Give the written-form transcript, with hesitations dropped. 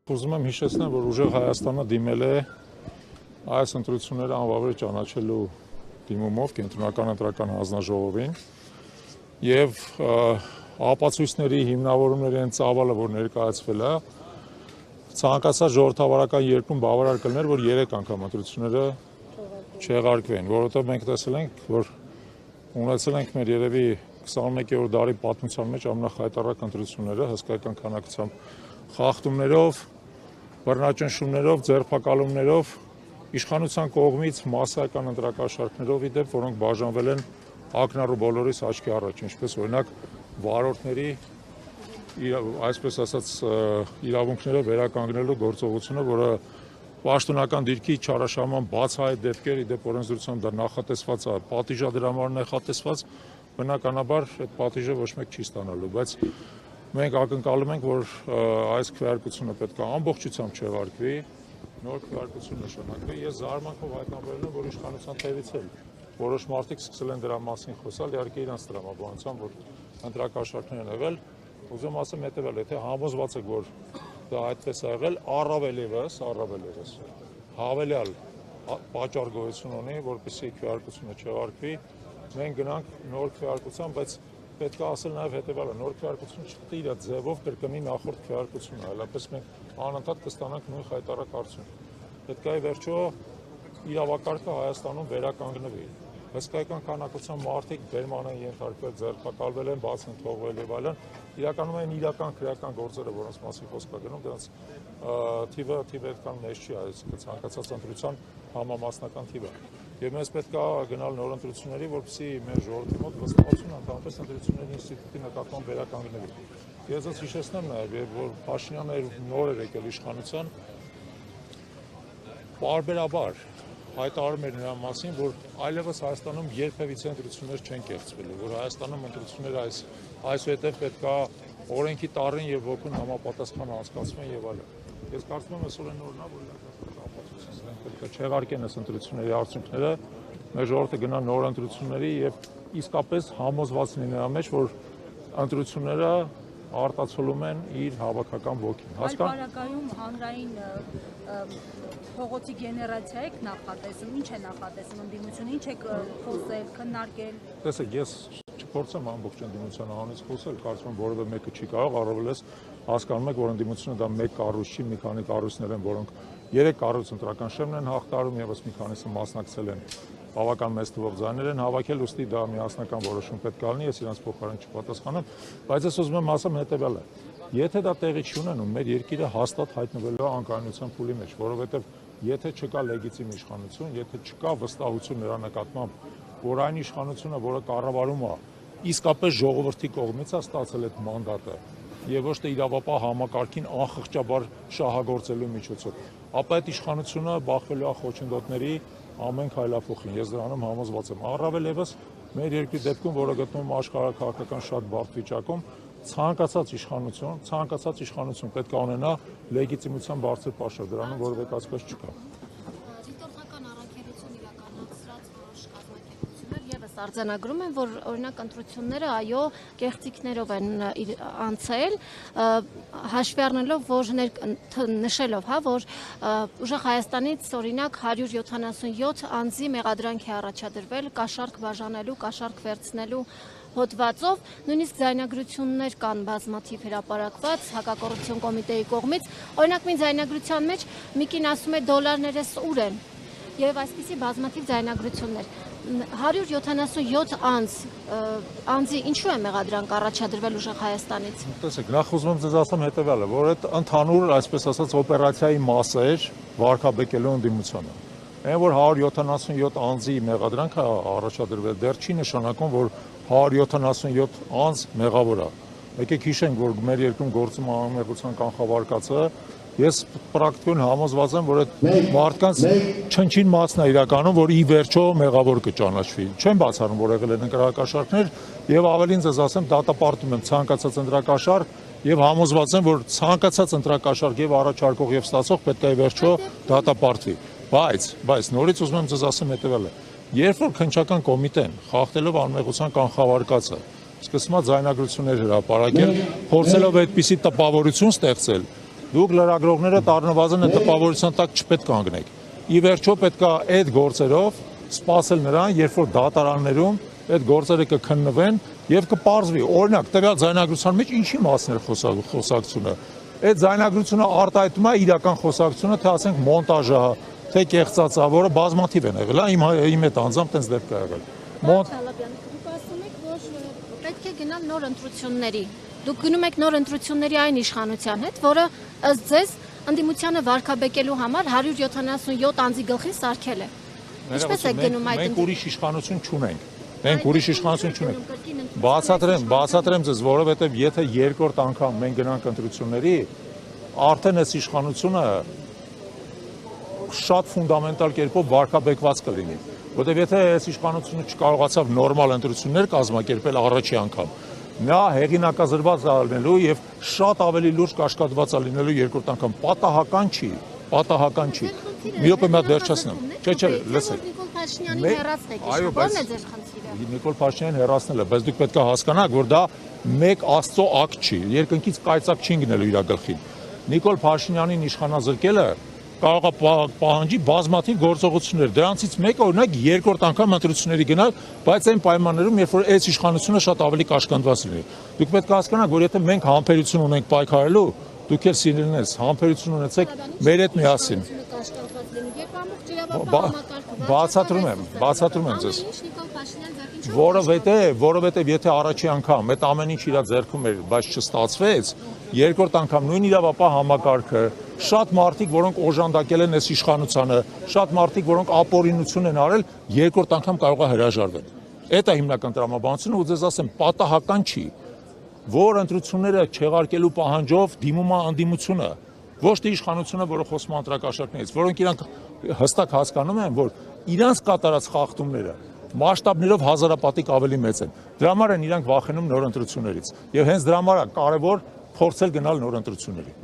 Ուզում եմ հիշեցնել, որ ուժեղ Հայաստանը դիմել է այս ընտրությունները անվավեր ճանաչելու դիմումով կենտրոնական ընտրական հանձնաժողովին եւ ապացույցների հիմնավորումների այն ծավալը, որ ներկայացվել է, ցանկացած ժողովրդավարական երկրում բավարար կլիներ, որ 3 անգամ ընտրությունները չեղարկվեն, որովհետեւ մենք տեսել ենք, որ ունեցել ենք մեր երևի 21-րդ դարի պատմության մեջ ամենախայտառակ ընտրությունները հսկայական քանակությամբ խախտումներով, բռնաճնշումներով, ձերբակալումներով, իշխանության կողմից մասսայական ընտրակաշառքներով իդեպ, որոնք բաժանվել են ակնառու բոլորիս աչքի առաջ, ինչպես օրինակ վարորդների այսպես ասած իրավունքները վերականգնելու գործողությունը, որը պաշտոնական դիրքի չարաշահման բացահայտ դեպքեր իդեպ օրենսդրությամբ դա նախատեսված է, պատիժադրամար նախատեսված, բնականաբար այդ պատիժը ոչ մեկ չի ստանալու, բայց մենք ակնկալում ենք, որ այս քվեարկությունը պետք է ամբողջությամբ չեղարկվի, նոր քվեարկություն նշանակվի։ Ես զարմանքով հայտնաբերել եմ, որ իշխանության թևից էլ որոշ մարդիկ սկսել են դրա մասին խոսալ, իհարկե իրենց տրամաբանությամբ, որ ընտրակաշառքներ են եղել, ուզում ասեմ հետևել, եթե համոզված եք, որ դա այդպես է եղել, առավել ևս հավելյալ պատճառ գոյություն ունի, որպեսզի քվեարկությունը չեղարկվի, մենք գնանք նոր քվեարկության, բայց պետք է ասել նաև հետևյալը, նոր քվեարկությունը չպետք է իր ձևով կրկնի նախորդ քվեարկությունը, այլապես մենք անընդհատ կստանանք նույն խայտառակ արդյունք։ Պետք է վերջո իրավակարգը Հայաստանում վերականգնվի։ Հսկայական քանակությամբ մարդիկ բերման են ենթարկվել, ձերբակալվել են, բաց են թողվել եւ այլն։ Իրականում այն իրական քրեական գործերը, որոնց մասին խոսք է գնում, դրանց թիվը այդքան մեծ չի, այսինքն ցանկացած ընտրության համամասնական թիվը։ Եվ մեզ պետք է գնալ նոր ընտրությունների, որպեսզի մեր ժողովրդի մոտ վստահություն ընդհանրապես ընտրությունների ինստիտուտի նկատմամբ վերականգնվի։ Ես ես հիշեցնեմ նաև, որ Փաշինյանը նոր էր եկել իշխանության, պարբերաբար հայտարարում էր նրա մասին, որ այլևս Հայաստանում երբևիցե ընտրություններ չեն կեղծվելու, որ Հայաստանում ընտրությունները այսուհետև պետք է օրենքի տառին եւ ոգուն համապատասխան անցկացվեն եւ այլն։ Ես կարծում եմ այսօր այն օրն է, որ պետք է չեղարկեն այս ընտրությունների արդյունքները, մեր ժողովուրդը գնա նոր ընտրությունների եւ իսկապես համոզված լինի նրա մեջ, որ ընտրությունները արտացոլում են իր հավաքական ոգին։ Այլ բարակայում հանրային փողոցի գեներացիա եք նախատեսում, ինչ է նախատեսում ընդդիմությունը, ինչ եք խոսել, քննարկել։ Տեսեք, ես չփորձեմ ամբողջ ընդդիմության անունից խոսել, կարծում եմ որևէ մեկը չի կարող, առավելես հասկանում եք, որ ընդդիմությունը դա մեկ կառույց չի, մի քանի կառույցներ են, որոնք 3 կառույց ընտրական շեմն են հաղթարում, եւս մի քանիսը մասնակցել են բավական մեծ թվով ձայներ են հավաքել, ուստի դա միասնական որոշում պետք է լինի, ես իրանց փոխարեն չպատասխանեմ, բայց ես ուզում եմ ասեմ հետևյալը. եթե դա տեղի չի ունենում, մեր երկիրը հաստատ հայտնվելու է անկայունության փուլի մեջ, որովհետև եթե չկա լեգիտիմ իշխանություն, եթե չկա վստահություն նրա նկատմամբ, որ այն իշխանությունը, որը կառավարում է, իսկապես ժողովրդի կողմից է ստացել այդ մանդատը եւ ոչ թե իրավապահ համակարգին անխղճաբար շահագործելու միջոցով, ապա այդ իշխանությունը բախվելու է խոչընդոտների ամեն քայլափոխին։ Ես դրանում համոզված եմ։ Առավել ևս մեր երկրի դեպքում, որը գտնվում է աշխարհաքաղաքական շատ բարդ վիճակում, ցանկացած իշխանություն պետք է ունենա լեգիտիմության բարձր պաշար, դրանում որևէ կասկած չկա։ Դիտորդական առաքելություն իրականացրած որոշ կազմակերպություններ եւս արձանագրում են, որ օրինակ ընտրությունները այո կեղծիքներով են անցել, հաշվի առնելով, որ նշելով, որ ուժեղ Հայաստանից օրինակ 177 անձի մեղադրանք է առաջադրվել կաշառք բաժանելու, կաշառք վերցնելու հոդվածով, նույնիսկ ձայնագրություններ կան բազմաթիվ հրապարակված հակակոռուպցիոն կոմիտեի կողմից, օրինակ մի ձայնագրության մեջ մի կին ասում է դոլարներս ուր են եւ այսպիսի բազմաթիվ ձայնագրություններ 177 անձի ինչու է մեղադրանք առաջադրվել ուժեղ Հայաստանից։ Տեսեք, նախ ուզում եմ ձեզ ասեմ հետևյալը, որ այդ ընդհանուր, այսպես ասած, օպերացիայի մասը էր վարկաբեկելու ընդդիմությունը։ Այն որ 177 անձի մեղադրանք է առաջադրվել, դեռ չի նշանակում, որ 177 անձ մեղավոր է։ Եկեք հիշենք, որ մեր երկրում գործում է անմեղության կանխավարկածը, ես պրակտիկորեն համոզված եմ, որ այդ մարդկանց չնչին մասն է իրականում, որ ի վերջո մեղավոր կճանաչվի։ Չեմ բացառում, որ եղել են ընտրակաշառքներ եւ ավելին ձեզ ասեմ, դատապարտում եմ ցանկացած ընտրակաշառք եւ համոզված եմ, որ ցանկացած ընտրակաշառք եւ առաջարկող եւ ստացող պետք է ի վերջո դատապարտվի։ Բայց նորից ուզում եմ ձեզ ասեմ հետեւյալը. երբ որ քննչական կոմիտեն խախտելով անմեղության կանխավարկածը սկսում է ձայնագրություններ հրապարակել, փորձելով այդպիսի տպավորություն ստեղծել, Դուք լրագրողները առնվազն այդ տպավորության տակ չպետք է կանգնեք։ Ի վերջո պետք է այդ գործերով սպասել նրան, երբ որ դատարաններում այդ գործերը կքննվեն եւ կպարզվի։ Օրինակ, տվյալ ձայնագրության մեջ ինչի մասն է խոսակցությունը։ Այդ ձայնագրությունը արտահայտում է իրական խոսակցությունը, թե ասենք մոնտաժը, թե կեղծածա, որը բազմաթիվ են եղել, իմ հետ անձամբ տենց դեպք է եղել։ Դուք ասում եք, որ պետք է գնալ նոր ընտրությունների։ Դուք գնում եք նոր ընտրությունների այն իշխանության հետ, որը ըստ ձեզ ընդդիմությանը վարկաբեկելու համար 177 անձի գլխին սարքել է։ Ինչպես եք գնում այդ Մենք ուրիշ իշխանություն չունենք։ Մենք ուրիշ իշխանություն չունենք։ Բացատրեմ ձեզ, որովհետև եթե երկրորդ անգամ մենք գնանք ընտրությունների, արդեն այս իշխանությունը շատ ֆունդամենտալ կերպով վարկաբեկված կլինի, որտեղ եթե այս իշխանությունը չկարողացավ նորմալ ընտրություններ կազմակերպել առաջի անգամ, նա հեղինակազրված լինելու եւ շատ ավելի լուրջ կաշկադված լինելու երկրորդ անգամ պատահական չի։ Մի րոպե մատ վերջացնեմ։ Չէ, լսեք։ Նիկոլ Փաշինյանին հեռացնելը, բայց դուք պետք է հասկանաք, որ դա մեկ աստծո ակտ չի, երկնքից կայծակ չի գնելու իր գլխին։ Նիկոլ Փաշինյանին իշխանազրկելը կարող է պահանջի բազմաթիվ գործողություններ։ Դրանցից մեկը օրինակ երկրորդ անգամ ընտրությունների գնալ, բայց այն պայմաններում, երբ որ այս իշխանությունը շատ ավելի կաշկանդված լինի։ Դուք պետք է հասկանաք, որ եթե մենք համբերություն ունենք պայքարելու, դուք էլ սիրելիներս համբերություն ունեցեք մեր հետ միասին։ Բացատրում եմ ձեզ։ Որովհետև եթե առաջի անգամ այդ ամեն ինչ իր ձեռքում էր, բայց չստացվեց, երկրորդ անգամ նույն իրավապահ համակարգը, շատ մարդիկ, որոնք օժանդակել են այս իշխանությանը, շատ մարդիկ, որոնք ապօրինություն են արել, երկրորդ անգամ կարող է հրաժարվել։ Դա է հիմնական տրամաբանությունը, ու ձեզ ասեմ, պատահական չի, որ ընտրությունները չեղարկելու պահանջով դիմում է ընդդիմությունը, ոչ թե իշխանությունը, որը խոսում է ընտրակաշառքներից, որոնք իրանք հստակ հասկանում են, որ իրանց կատարած խախտումները մասշտաբներով հազարապատիկ ավելի մեծ են։ Դրա համար են իրանք վախենում նոր ընտրություններից։ Եվ հենց դրա համար է կարևոր փորձել գնալ նոր ընտրությունների։